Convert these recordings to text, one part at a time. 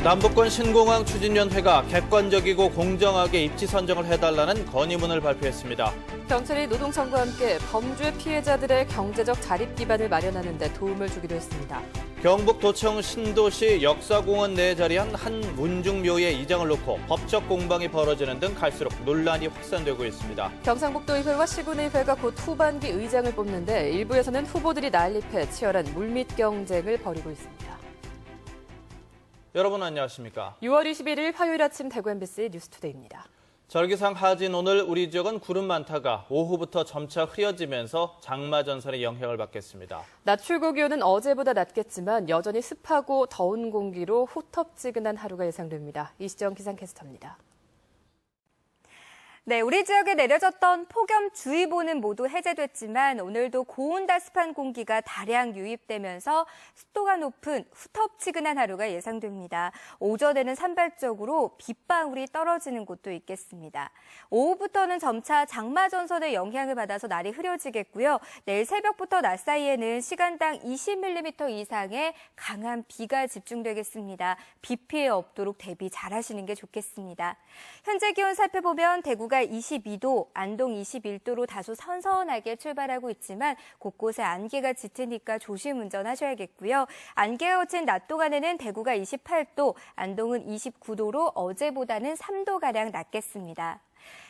남북권 신공항 추진위원회가 객관적이고 공정하게 입지 선정을 해달라는 건의문을 발표했습니다. 경찰이 노동청과 함께 범죄 피해자들의 경제적 자립 기반을 마련하는 데 도움을 주기로 했습니다. 경북 도청 신도시 역사공원 내에 자리한 한 문중묘의 이장을 놓고 법적 공방이 벌어지는 등 갈수록 논란이 확산되고 있습니다. 경상북도의회와 시군의회가 곧 후반기 의장을 뽑는데 일부에서는 후보들이 난립해 치열한 물밑 경쟁을 벌이고 있습니다. 여러분 안녕하십니까? 6월 21일 화요일 아침 대구 MBC 뉴스투데이입니다. 절기상 하진 오늘 우리 지역은 구름 많다가 오후부터 점차 흐려지면서 장마 전선의 영향을 받겠습니다. 낮 최고 기온은 어제보다 낮겠지만 여전히 습하고 더운 공기로 후텁지근한 하루가 예상됩니다. 이시정 기상캐스터입니다. 네, 우리 지역에 내려졌던 폭염주의보는 모두 해제됐지만 오늘도 고온다습한 공기가 다량 유입되면서 습도가 높은 후텁지근한 하루가 예상됩니다. 오전에는 산발적으로 빗방울이 떨어지는 곳도 있겠습니다. 오후부터는 점차 장마 전선의 영향을 받아서 날이 흐려지겠고요. 내일 새벽부터 낮 사이에는 시간당 20mm 이상의 강한 비가 집중되겠습니다. 비 피해 없도록 대비 잘하시는 게 좋겠습니다. 현재 기온 살펴보면 대구가 22도, 안동 21도로 다소 선선하게 출발하고 있지만 곳곳에 안개가 짙으니까 조심 운전하셔야겠고요. 안개가 걷힌 낮 동안에는 대구가 28도, 안동은 29도로 어제보다는 3도가량 낮겠습니다.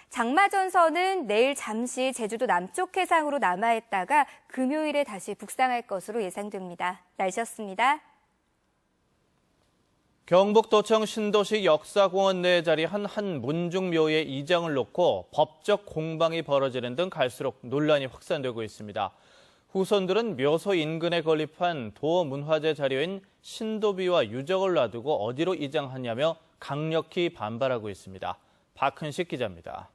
장마 전선은 내일 잠시 제주도 남쪽 해상으로 남아있다가 금요일에 다시 북상할 것으로 예상됩니다. 날씨였습니다. 경북 도청 신도시 역사공원 내에 자리한 한 문중묘의 이장을 놓고 법적 공방이 벌어지는 등 갈수록 논란이 확산되고 있습니다. 후손들은 묘소 인근에 건립한 도문화재 자료인 신도비와 유적을 놔두고 어디로 이장하냐며 강력히 반발하고 있습니다. 박흔식 기자입니다.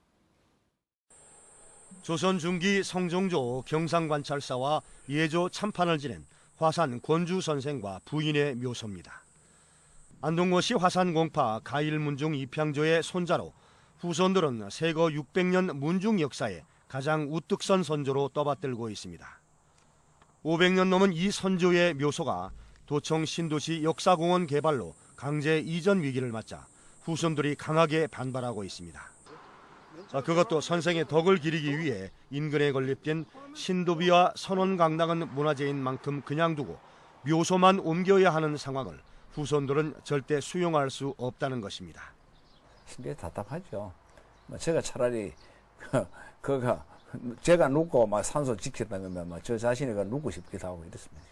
조선 중기 성종조 경상관찰사와 예조 참판을 지낸 화산 권주 선생과 부인의 묘소입니다. 안동고시 화산공파 가일문중 이평조의 손자로 후손들은 세거 600년 문중 역사에 가장 우뚝 선 선조로 떠받들고 있습니다. 500년 넘은 이 선조의 묘소가 도청 신도시 역사공원 개발로 강제 이전 위기를 맞자 후손들이 강하게 반발하고 있습니다. 그것도 선생의 덕을 기리기 위해 인근에 건립된 신도비와 선원강당은 문화재인 만큼 그냥 두고 묘소만 옮겨야 하는 상황을 후손들은 절대 수용할 수 없다는 것입니다. 굉장히 답답하죠. 제가 차라리 그가 제가 눕고 막 산소 지켰다는 거면 저 자신이가 눕고 싶기도 하고 이렇습니다.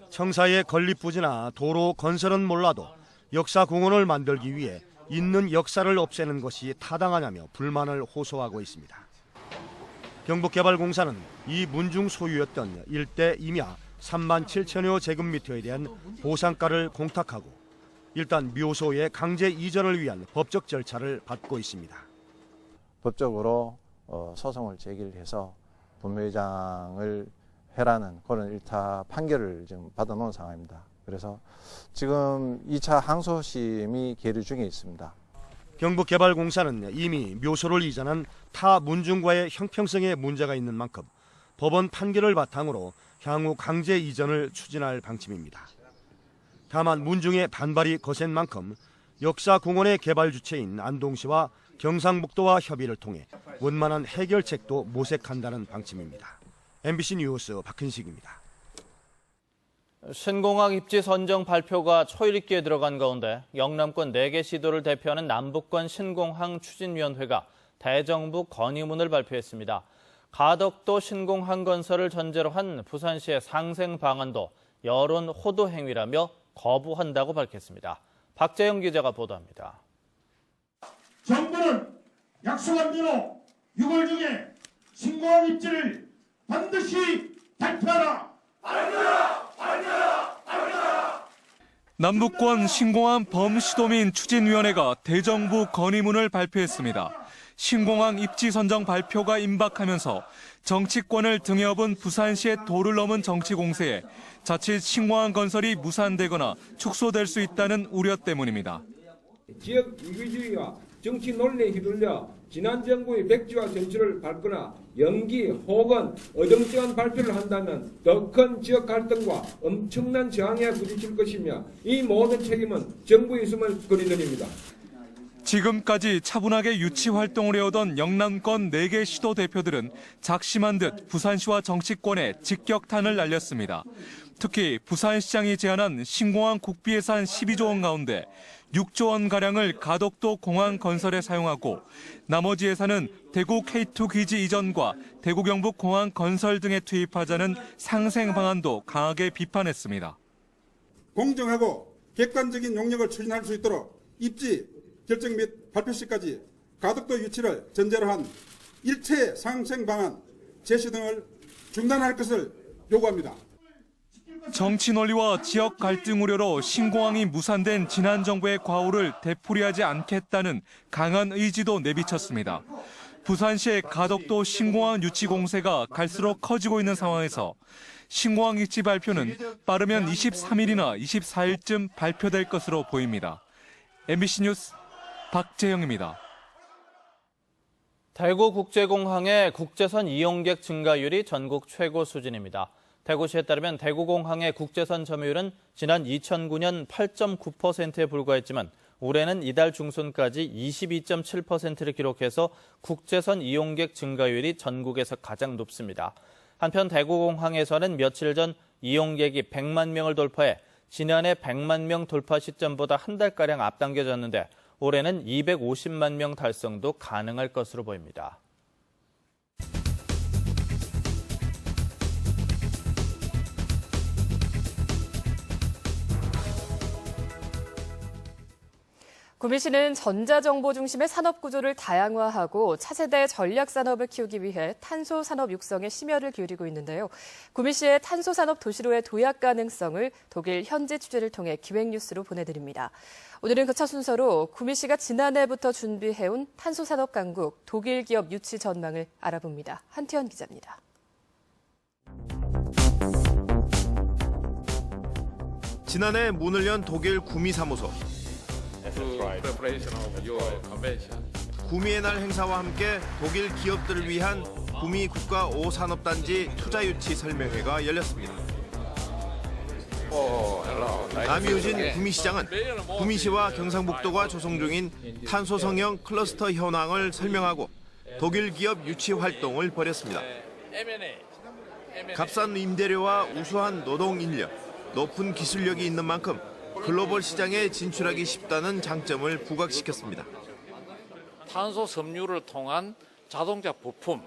청사의 건립부지나 도로 건설은 몰라도 역사공원을 만들기 위해 있는 역사를 없애는 것이 타당하냐며 불만을 호소하고 있습니다. 경북개발공사는 이 문중 소유였던 일대 임야 3만 7천여 제곱미터에 대한 보상가를 공탁하고 일단 묘소의 강제 이전을 위한 법적 절차를 밟고 있습니다. 법적으로 소송을 제기해서 분묘회장을 해라는 그런 일타 판결을 지금 받아놓은 상황입니다. 그래서 지금 2차 항소심이 계류 중에 있습니다. 경북개발공사는 이미 묘소를 이전한 타 문중과의 형평성에 문제가 있는 만큼 법원 판결을 바탕으로 향후 강제 이전을 추진할 방침입니다. 다만 문중의 반발이 거센 만큼 역사공원의 개발 주체인 안동시와 경상북도와 협의를 통해 원만한 해결책도 모색한다는 방침입니다. MBC 뉴스 박흔식입니다. 신공항 입지 선정 발표가 초일기에 들어간 가운데 영남권 4개 시도를 대표하는 남북권 신공항 추진위원회가 대정부 건의문을 발표했습니다. 가덕도 신공항 건설을 전제로 한 부산시의 상생 방안도 여론 호도 행위라며 거부한다고 밝혔습니다. 박재영 기자가 보도합니다. 정부는 약속한 대로 6월 중에 신공항 입지를 반드시 발표하라. 남북권 신공항 범시도민 추진위원회가 대정부 건의문을 발표했습니다. 신공항 입지 선정 발표가 임박하면서 정치권을 등에 업은 부산시의 도를 넘은 정치 공세에 자칫 신공항 건설이 무산되거나 축소될 수 있다는 우려 때문입니다. 지역 이기주의와 정치 논리에 휘둘려 지난 정부의 백지화 정치를 밟거나 연기 혹은 어정쩡한 발표를 한다면 더 큰 지역 갈등과 엄청난 저항에 부딪힐 것이며 이 모든 책임은 정부에 있음을 건의드립니다. 지금까지 차분하게 유치 활동을 해오던 영남권 4개 시도 대표들은 작심한 듯 부산시와 정치권에 직격탄을 날렸습니다. 특히 부산시장이 제안한 신공항 국비 예산 12조 원 가운데 6조 원가량을 가덕도 공항 건설에 사용하고 나머지 예산은 대구 K2 기지 이전과 대구 경북 공항 건설 등에 투입하자는 상생 방안도 강하게 비판했습니다. 공정하고 객관적인 용역을 추진할 수 있도록 입지, 결정 및 발표 시까지 가덕도 유치를 전제로 한 일체 상생 방안 제시 등을 중단할 것을 요구합니다. 정치 논리와 지역 갈등 우려로 신공항이 무산된 지난 정부의 과오를 되풀이하지 않겠다는 강한 의지도 내비쳤습니다. 부산시의 가덕도 신공항 유치 공세가 갈수록 커지고 있는 상황에서 신공항 유치 발표는 빠르면 23일이나 24일쯤 발표될 것으로 보입니다. MBC 뉴스 박재영입니다. 대구국제공항의 국제선 이용객 증가율이 전국 최고 수준입니다. 대구시에 따르면 대구공항의 국제선 점유율은 지난 2009년 8.9%에 불과했지만 올해는 이달 중순까지 22.7%를 기록해서 국제선 이용객 증가율이 전국에서 가장 높습니다. 한편 대구공항에서는 며칠 전 이용객이 100만 명을 돌파해 지난해 100만 명 돌파 시점보다 한 달가량 앞당겨졌는데 올해는 250만 명 달성도 가능할 것으로 보입니다. 구미시는 전자정보 중심의 산업 구조를 다양화하고 차세대 전략 산업을 키우기 위해 탄소 산업 육성에 심혈을 기울이고 있는데요. 구미시의 탄소 산업 도시로의 도약 가능성을 독일 현지 취재를 통해 기획 뉴스로 보내드립니다. 오늘은 그 첫 순서로 구미시가 지난해부터 준비해온 탄소 산업 강국 독일 기업 유치 전망을 알아봅니다. 한태현 기자입니다. 지난해 문을 연 독일 구미 사무소. 구미의 날 행사와 함께 독일 기업들을 위한 구미 국가 5산업단지 투자 유치 설명회가 열렸습니다. 남유진 구미시장은 구미시와 경상북도가 조성 중인 탄소 성형 클러스터 현황을 설명하고 독일 기업 유치 활동을 벌였습니다. 값싼 임대료와 우수한 노동 인력, 높은 기술력이 있는 만큼 글로벌 시장에 진출하기 쉽다는 장점을 부각시켰습니다. 탄소 섬유를 통한 자동차 부품,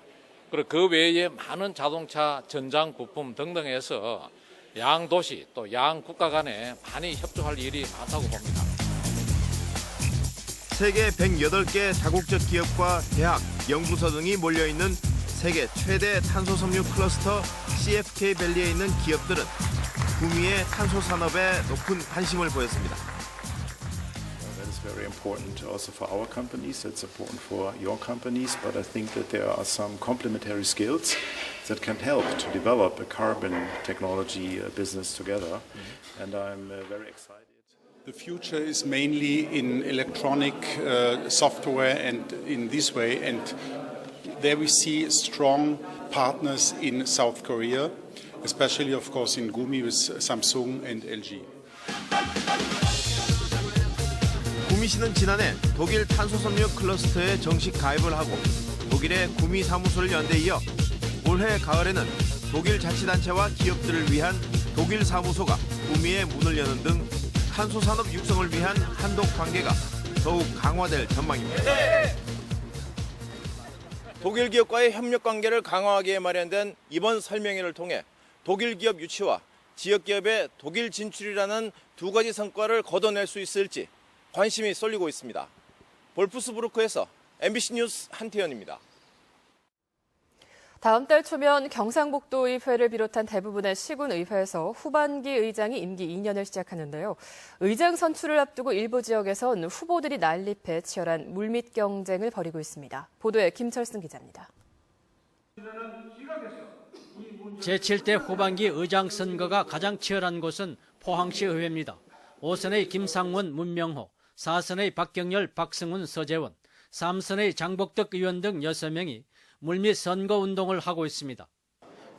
그리고 그 외에 많은 자동차 전장 부품 등등에서 양도시 또 양국가 간에 많이 협조할 일이 많다고 봅니다. 세계 108개 다국적 기업과 대학, 연구소 등이 몰려있는 세계 최대 탄소 섬유 클러스터 CFK 밸리에 있는 기업들은 구미의 탄소 산업에 높은 관심을 보였습니다. That is very important also for our companies. It's important for your companies, but I think that there are some complementary skills that can help to develop a carbon technology business together, and I'm very excited. The future is mainly in electronic software and in this way, and there we see strong partners in South Korea. Especially, of course, in Gumi with Samsung and LG. 구미시는 지난해 독일 탄소 섬유 클러스터에 정식 가입을 하고 독일의 구미 사무소를 연 데 이어 올해 가을에는 독일 자치단체와 기업들을 위한 독일 사무소가 구미에 문을 여는 등 탄소 산업 육성을 위한 한독 관계가 더욱 강화될 전망입니다. 독일 기업과의 협력 관계를 강화하기 위해 마련된 이번 설명회를 통해 독일 기업 유치와 지역 기업의 독일 진출이라는 두 가지 성과를 거둬낼 수 있을지 관심이 쏠리고 있습니다. 볼프스부르크에서 MBC 뉴스 한태현입니다. 다음 달 초면 경상북도 의회를 비롯한 대부분의 시군의회에서 후반기 의장이 임기 2년을 시작하는데요. 의장 선출을 앞두고 일부 지역에선 후보들이 난립해 치열한 물밑 경쟁을 벌이고 있습니다. 보도에 김철승 기자입니다. 제7대 후반기 의장 선거가 가장 치열한 곳은 포항시 의회입니다. 5선의 김상원, 문명호, 4선의 박경열, 박승훈, 서재원, 삼선의 장복덕 의원 등 6명이 물밑 선거운동을 하고 있습니다.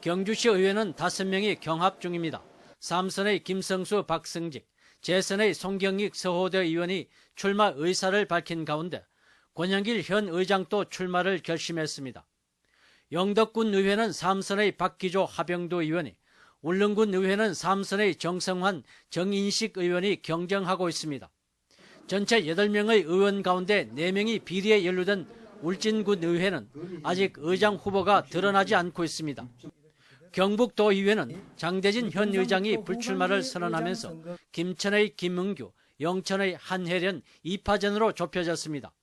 경주시 의회는 5명이 경합 중입니다. 삼선의 김성수, 박승직, 재선의 송경익 서호대 의원이 출마 의사를 밝힌 가운데 권영길 현 의장도 출마를 결심했습니다. 영덕군 의회는 삼선의 박기조, 하병도 의원이, 울릉군 의회는 삼선의 정성환, 정인식 의원이 경쟁하고 있습니다. 전체 8명의 의원 가운데 4명이 비리에 연루된 울진군 의회는 아직 의장 후보가 드러나지 않고 있습니다. 경북도의회는 장대진 현 의장이 불출마를 선언하면서 김천의 김은규, 영천의 한혜련 2파전으로 좁혀졌습니다.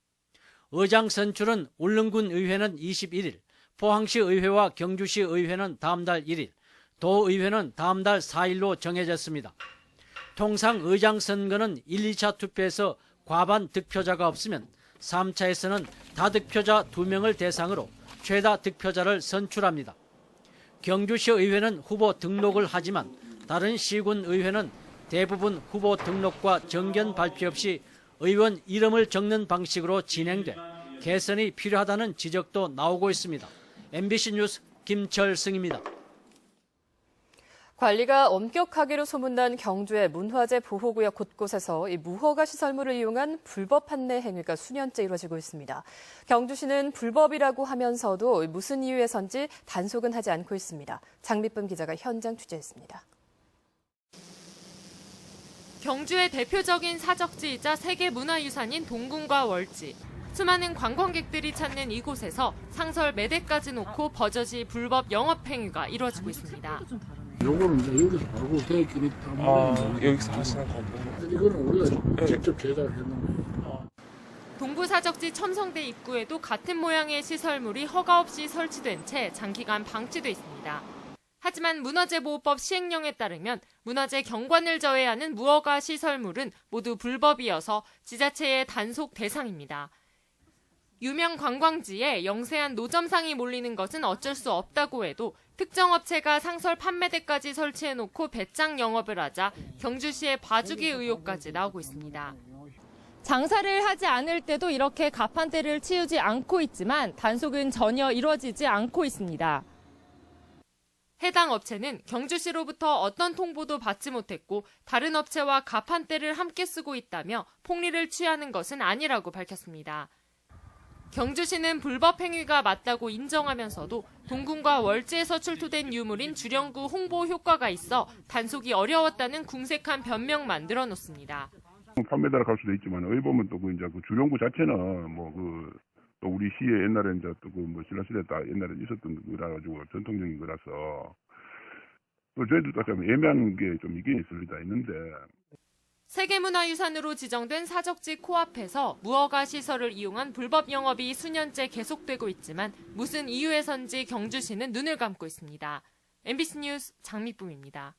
의장 선출은 울릉군 의회는 21일, 포항시 의회와 경주시 의회는 다음 달 1일, 도의회는 다음 달 4일로 정해졌습니다. 통상 의장 선거는 1, 2차 투표에서 과반 득표자가 없으면 3차에서는 다득표자 2명을 대상으로 최다 득표자를 선출합니다. 경주시 의회는 후보 등록을 하지만 다른 시군 의회는 대부분 후보 등록과 정견 발표 없이 의원 이름을 적는 방식으로 진행돼 개선이 필요하다는 지적도 나오고 있습니다. MBC 뉴스 김철승입니다. 관리가 엄격하기로 소문난 경주의 문화재 보호구역 곳곳에서 이 무허가 시설물을 이용한 불법 판매 행위가 수년째 이루어지고 있습니다. 경주시는 불법이라고 하면서도 무슨 이유에선지 단속은 하지 않고 있습니다. 장미쁨 기자가 현장 취재했습니다. 경주의 대표적인 사적지이자 세계문화유산인 동궁과 월지. 수많은 관광객들이 찾는 이곳에서 상설 매대까지 놓고 버젓이 불법 영업 행위가 이루어지고 있습니다. 요거는 이제 여기서 바로 계획끼리 여기서 하시는 건가요? 이거는 우리가 직접 제작했는 거예요. 동부사적지 첨성대 입구에도 같은 모양의 시설물이 허가 없이 설치된 채 장기간 방치돼 있습니다. 하지만 문화재보호법 시행령에 따르면 문화재 경관을 저해하는 무허가 시설물은 모두 불법이어서 지자체의 단속 대상입니다. 유명 관광지에 영세한 노점상이 몰리는 것은 어쩔 수 없다고 해도 특정 업체가 상설 판매대까지 설치해놓고 배짱 영업을 하자 경주시의 봐주기 의혹까지 나오고 있습니다. 장사를 하지 않을 때도 이렇게 가판대를 치우지 않고 있지만 단속은 전혀 이루어지지 않고 있습니다. 해당 업체는 경주시로부터 어떤 통보도 받지 못했고 다른 업체와 가판대를 함께 쓰고 있다며 폭리를 취하는 것은 아니라고 밝혔습니다. 경주시는 불법 행위가 맞다고 인정하면서도 동궁과 월지에서 출토된 유물인 주령구 홍보 효과가 있어 단속이 어려웠다는 궁색한 변명만 늘어놓습니다. 판매대를 갈 수도 있지만 어디 보면 또 이제 그 주령구 자체는 또 우리 시에 옛날에 이제 또 신라시대 때 옛날에 있었던 거라 가지고 전통적인 거라서 또 저희들도 좀 애매한 게 좀 있긴 있을 리가 있는데. 세계문화유산으로 지정된 사적지 코앞에서 무허가 시설을 이용한 불법 영업이 수년째 계속되고 있지만 무슨 이유에선지 경주시는 눈을 감고 있습니다. MBC 뉴스 장미쁨입니다.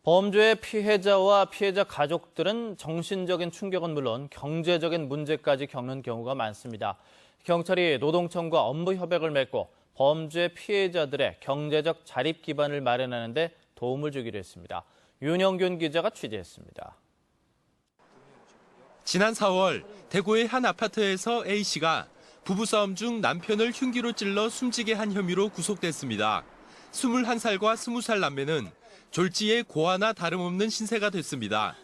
범죄의 피해자와 피해자 가족들은 정신적인 충격은 물론 경제적인 문제까지 겪는 경우가 많습니다. 경찰이 노동청과 업무 협약을 맺고 범죄 피해자들의 경제적 자립 기반을 마련하는 데 도움을 주기로 했습니다. 윤영균 기자가 취재했습니다. 지난 4월 대구의 한 아파트에서 A씨가 부부싸움 중 남편을 흉기로 찔러 숨지게 한 혐의로 구속됐습니다. 21살과 20살 남매는 졸지에 고아나 다름없는 신세가 됐습니다.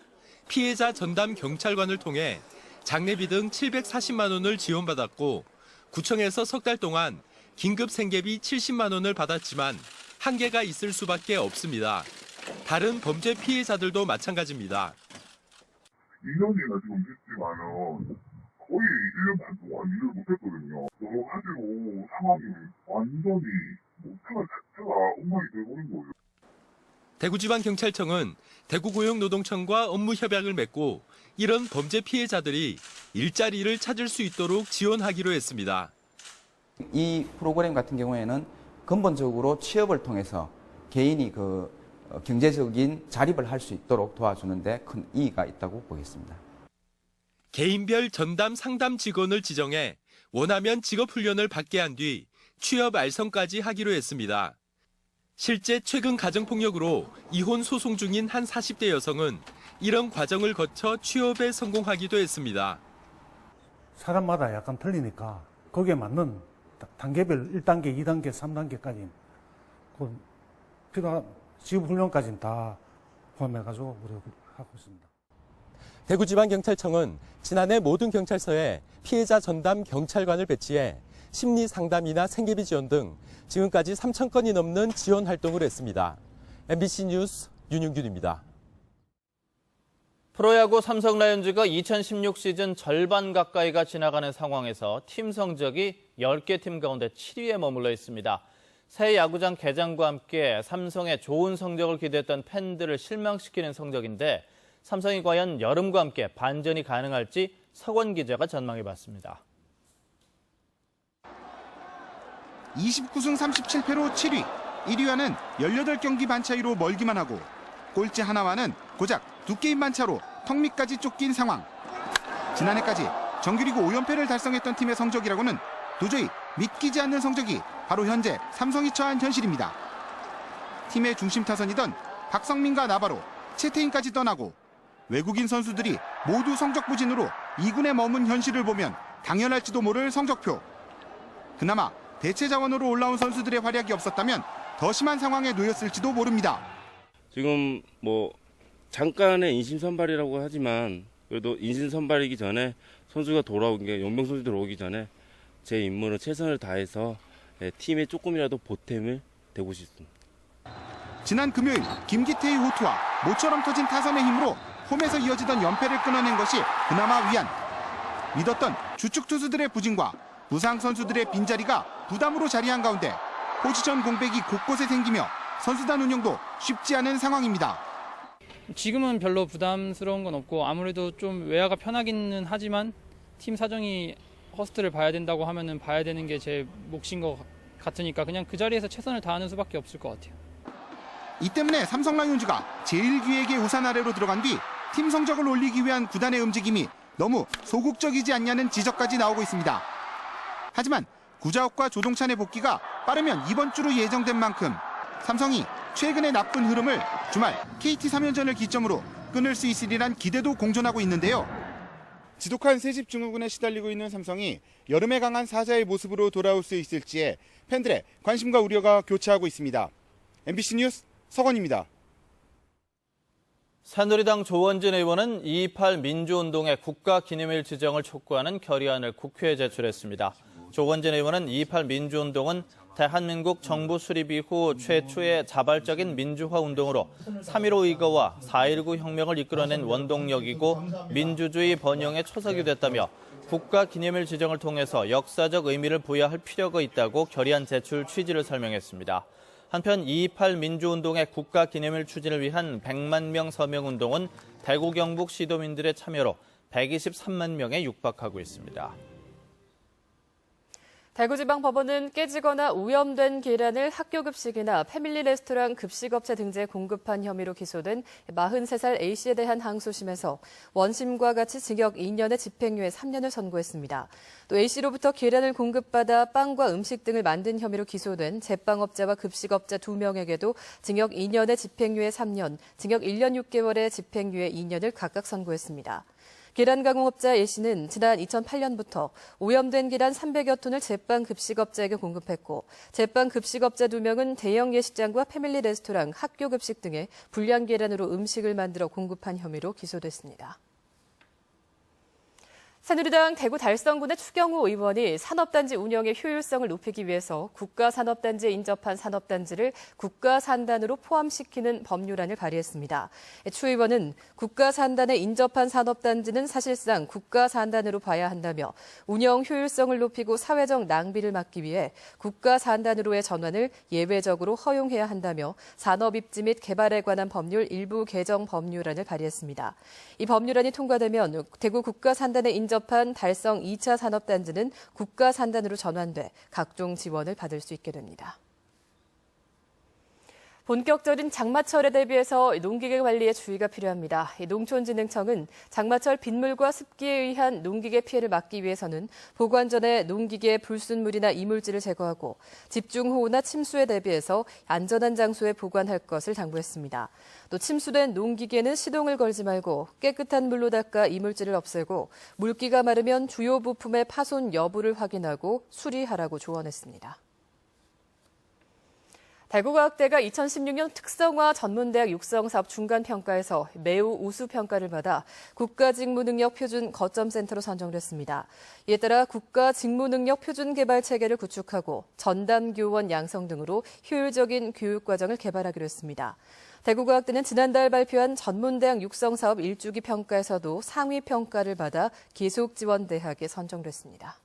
피해자 전담 경찰관을 통해 장례비 등 740만 원을 지원받았고 구청에서 석 달 동안 긴급 생계비 70만 원을 받았지만 한계가 있을 수밖에 없습니다. 다른 범죄 피해자들도 마찬가지입니다. 2년이나 지금 됐지만은 거의 1년 반 동안 일을 못했거든요. 여러 가지로 상황이 완전히 생활 자체가 엉망이 돼버린 거예요. 대구지방경찰청은 대구고용노동청과 업무 협약을 맺고 이런 범죄 피해자들이 일자리를 찾을 수 있도록 지원하기로 했습니다. 이 프로그램 같은 경우에는 근본적으로 취업을 통해서 개인이 경제적인 자립을 할 수 있도록 도와주는 데 큰 이의가 있다고 보겠습니다. 개인별 전담 상담 직원을 지정해 원하면 직업훈련을 받게 한 뒤 취업 알선까지 하기로 했습니다. 실제 최근 가정폭력으로 이혼 소송 중인 한 40대 여성은 이런 과정을 거쳐 취업에 성공하기도 했습니다. 사람마다 약간 틀리니까 거기에 맞는 단계별 1단계, 2단계, 3단계까지 그 필요한 지휘훈련까지는 다 포함해가지고 우리가 하고 있습니다. 대구지방경찰청은 지난해 모든 경찰서에 피해자 전담 경찰관을 배치해 심리 상담이나 생계비 지원 등 지금까지 3,000건이 넘는 지원 활동을 했습니다. MBC 뉴스 윤윤균입니다. 프로야구 삼성 라이온즈가 2016 시즌 절반 가까이가 지나가는 상황에서 팀 성적이 10개 팀 가운데 7위에 머물러 있습니다. 새 야구장 개장과 함께 삼성의 좋은 성적을 기대했던 팬들을 실망시키는 성적인데 삼성이 과연 여름과 함께 반전이 가능할지 석원 기자가 전망해봤습니다. 29승 37패로 7위, 1위와는 18경기 반차이로 멀기만 하고 꼴찌 하나와는 고작 2게임 반차로 턱 밑까지 쫓긴 상황. 지난해까지 정규리그 5연패를 달성했던 팀의 성적이라고는 도저히 믿기지 않는 성적이 바로 현재 삼성이 처한 현실입니다. 팀의 중심 타선이던 박성민과 나바로, 채태인까지 떠나고 외국인 선수들이 모두 성적 부진으로 2군에 머문 현실을 보면 당연할지도 모를 성적표. 그나마 대체 자원으로 올라온 선수들의 활약이 없었다면 더 심한 상황에 놓였을지도 모릅니다. 지금 뭐 잠깐의 인심 선발이라고 하지만 그래도 인심 선발이기 전에 선수가 돌아오기, 용병 선수 들어오기 전에 제 임무는 최선을 다해서 팀에 조금이라도 보탬을 되고 싶습니다. 지난 금요일 김기태의 호투와 모처럼 터진 타선의 힘으로 홈에서 이어지던 연패를 끊어낸 것이 그나마 위안. 믿었던 주축 투수들의 부진과 부상 선수들의 빈자리가 부담으로 자리한 가운데 포지션 공백이 곳곳에 생기며 선수단 운영도 쉽지 않은 상황입니다. 지금은 별로 부담스러운 건 없고 아무래도 좀 외야가 편하기는 하지만 팀 사정이 허스트를 봐야 된다고 하면은 봐야 되는 게 제 몫인 것 같으니까 그냥 그 자리에서 최선을 다하는 수밖에 없을 것 같아요. 이 때문에 삼성 라이온즈가 제1기획의 우산 아래로 들어간 뒤 팀 성적을 올리기 위한 구단의 움직임이 너무 소극적이지 않냐는 지적까지 나오고 있습니다. 하지만 구자욱과 조동찬의 복귀가 빠르면 이번 주로 예정된 만큼 삼성이 최근의 나쁜 흐름을 주말 KT 3연전을 기점으로 끊을 수 있으리란 기대도 공존하고 있는데요. 지독한 새집 증후군에 시달리고 있는 삼성이 여름에 강한 사자의 모습으로 돌아올 수 있을지에 팬들의 관심과 우려가 교차하고 있습니다. MBC 뉴스 석원입니다. 새누리당 조원진 의원은 2.28 민주운동의 국가기념일 지정을 촉구하는 결의안을 국회에 제출했습니다. 조원진 의원은 2.28 민주운동은 대한민국 정부 수립 이후 최초의 자발적인 민주화 운동으로 3.15 의거와 4.19 혁명을 이끌어낸 원동력이고 민주주의 번영의 초석이 됐다며 국가기념일 지정을 통해서 역사적 의미를 부여할 필요가 있다고 결의안 제출 취지를 설명했습니다. 한편 2.28 민주운동의 국가기념일 추진을 위한 100만 명 서명운동은 대구 경북 시도민들의 참여로 123만 명에 육박하고 있습니다. 대구지방법원은 깨지거나 오염된 계란을 학교급식이나 패밀리 레스토랑 급식업체 등지에 공급한 혐의로 기소된 43살 A씨에 대한 항소심에서 원심과 같이 징역 2년에 집행유예 3년을 선고했습니다. 또 A씨로부터 계란을 공급받아 빵과 음식 등을 만든 혐의로 기소된 제빵업자와 급식업자 2명에게도 징역 2년에 집행유예 3년, 징역 1년 6개월에 집행유예 2년을 각각 선고했습니다. 계란 가공업자 A씨는 지난 2008년부터 오염된 계란 300여 톤을 제빵 급식업자에게 공급했고 제빵 급식업자 2명은 대형 예식장과 패밀리 레스토랑, 학교 급식 등의 불량 계란으로 음식을 만들어 공급한 혐의로 기소됐습니다. 새누리당 대구 달성군의 추경호 의원이 산업단지 운영의 효율성을 높이기 위해서 국가산업단지에 인접한 산업단지를 국가산단으로 포함시키는 법률안을 발의했습니다. 추 의원은 국가산단에 인접한 산업단지는 사실상 국가산단으로 봐야 한다며 운영 효율성을 높이고 사회적 낭비를 막기 위해 국가산단으로의 전환을 예외적으로 허용해야 한다며 산업입지 및 개발에 관한 법률 일부 개정 법률안을 발의했습니다. 이 법률안이 통과되면 대구 국가산단에 인접한 달성 2차 산업단지는 국가산단으로 전환돼 각종 지원을 받을 수 있게 됩니다. 본격적인 장마철에 대비해서 농기계 관리에 주의가 필요합니다. 농촌진흥청은 장마철 빗물과 습기에 의한 농기계 피해를 막기 위해서는 보관 전에 농기계의 불순물이나 이물질을 제거하고 집중호우나 침수에 대비해서 안전한 장소에 보관할 것을 당부했습니다. 또 침수된 농기계는 시동을 걸지 말고 깨끗한 물로 닦아 이물질을 없애고 물기가 마르면 주요 부품의 파손 여부를 확인하고 수리하라고 조언했습니다. 대구과학대가 2016년 특성화 전문대학 육성사업 중간평가에서 매우 우수 평가를 받아 국가직무능력 표준 거점센터로 선정됐습니다. 이에 따라 국가직무능력 표준 개발 체계를 구축하고 전담교원 양성 등으로 효율적인 교육과정을 개발하기로 했습니다. 대구과학대는 지난달 발표한 전문대학 육성사업 1주기 평가에서도 상위 평가를 받아 계속지원대학에 선정됐습니다.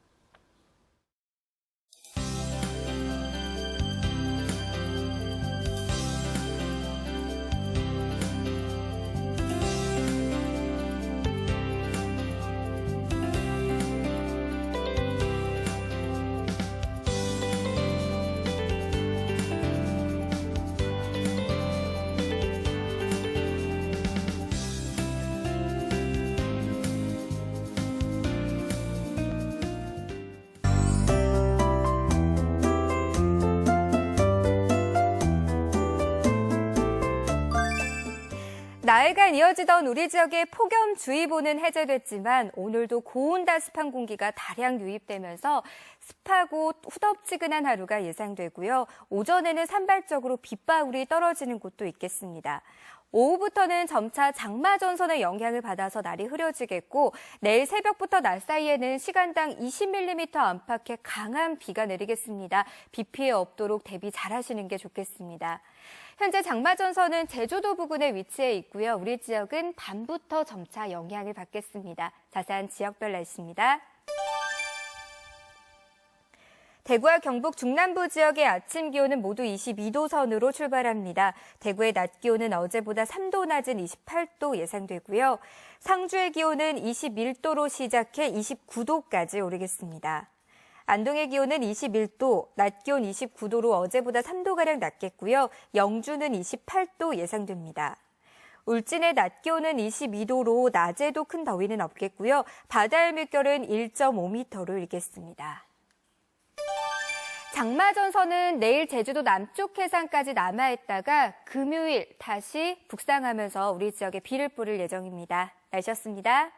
나흘간 이어지던 우리 지역의 폭염주의보는 해제됐지만 오늘도 고온다습한 공기가 다량 유입되면서 습하고 후덥지근한 하루가 예상되고요. 오전에는 산발적으로 빗방울이 떨어지는 곳도 있겠습니다. 오후부터는 점차 장마전선의 영향을 받아서 날이 흐려지겠고 내일 새벽부터 낮 사이에는 시간당 20mm 안팎의 강한 비가 내리겠습니다. 비 피해 없도록 대비 잘하시는 게 좋겠습니다. 현재 장마전선은 제주도 부근에 위치해 있고요. 우리 지역은 밤부터 점차 영향을 받겠습니다. 자세한 지역별 날씨입니다. 대구와 경북 중남부 지역의 아침 기온은 모두 22도 선으로 출발합니다. 대구의 낮 기온은 어제보다 3도 낮은 28도 예상되고요. 상주의 기온은 21도로 시작해 29도까지 오르겠습니다. 안동의 기온은 21도, 낮 기온 29도로 어제보다 3도가량 낮겠고요. 영주는 28도 예상됩니다. 울진의 낮 기온은 22도로 낮에도 큰 더위는 없겠고요. 바다의 물결은 1.5m로 일겠습니다. 장마전선은 내일 제주도 남쪽 해상까지 남아있다가 금요일 다시 북상하면서 우리 지역에 비를 뿌릴 예정입니다. 날씨였습니다.